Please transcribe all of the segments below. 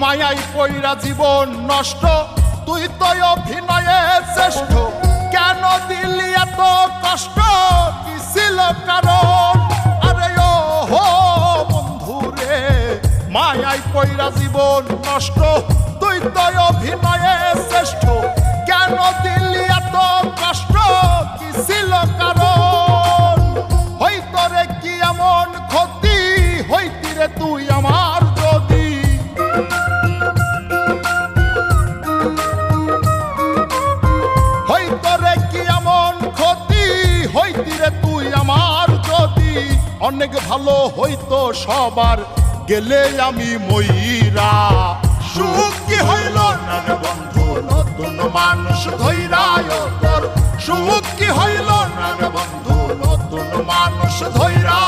মায়াই পইরা জীবন নষ্ট, তুই তো অভিনয়ে শ্রেষ্ঠ। কেন দিলি এত কষ্ট, কি ছিল কারণ? আরে ও হো বন্ধু রে, মায়াই পইরা জীবন নষ্ট, তুই তো অভিনয়ে শ্রেষ্ঠ। কেন দিলি এত কষ্ট, কি ছিল কারণ? হইতো রে কি এমন ক্ষতি, হইতি রে তুই আমার যদি। হইতো রে কি এমন ক্ষতি, হইতি রে তুই আমার যদি। অনেক ভালো হইতো সবার, গেলে আমি ময়রা। সুখ কি হইল না রে বন্ধু, নতুন মানুষ ধৈরায় তোর। সুখ কি হইল না রে বন্ধু, নতুন মানুষ ধৈরা।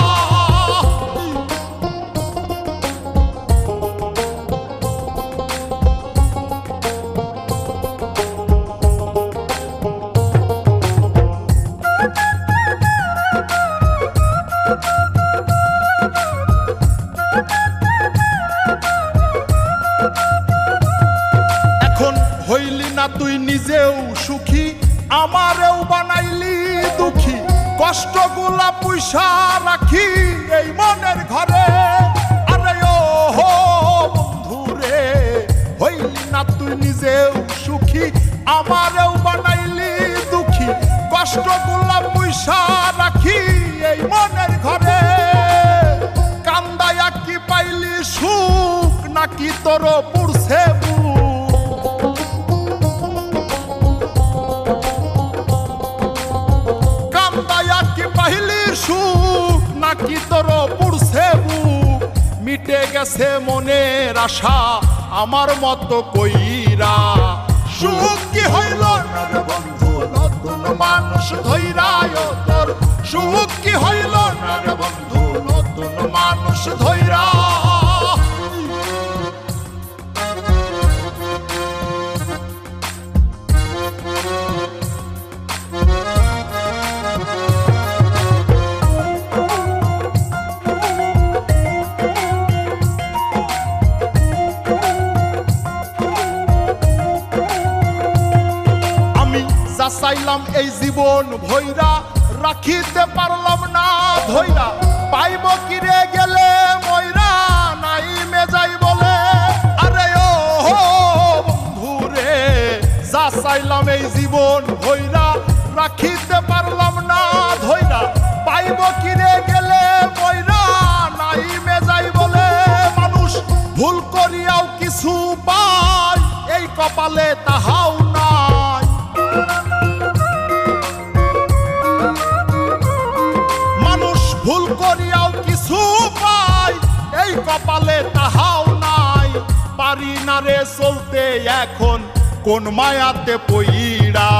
হইলি না তুই নিজেও সুখী, আমারেও বানাইলি দুঃখী। কষ্টগুলা পুইসা রাখি এই মনের ঘরে। আরে ও হো বন্ধু রে, হইলি না তুই নিজেও সুখী, আমারেও বানাইলি দুঃখী। কষ্টগুলা পুইসা রাখি এই মনের ঘরে। কান্দায়া কি পাইলি সুখ, নাকি তোর পুরছে বুক? পাইলি সুখ, নাকি তোর পুরছে বুক? মিটে গেছে মনের আশা আমার মতো কইরা। সুখ কি হইল না রে বন্ধু, নতুন মানুষ ধৈরায় তোর। সুখ কি হইল না রে বন্ধু, নতুন মানুষ ধৈরা। চাইলাম এই জীবন ভৈরা, রাখিতে পারলাম না ধৈরা। পাইব কিরে গেলে ময়রা, নাই মেজাই বলে। আরে ও হো বন্ধু রে, যা চাইলাম এই জীবন ভৈরা, রাখিতে পারলাম না ধৈরা। পাইব কিরে গেলে ময়রা, নাই মেজাই বলে। মানুষ ভুল করিয়াও কিছু পায়, এই কপালে তাহাও নাই। ভুল করিয়াও কিছু পাই, এই কপালে তাহাও নাই। পারি না রে চলতে এখন কোন মায়াতে পইড়া।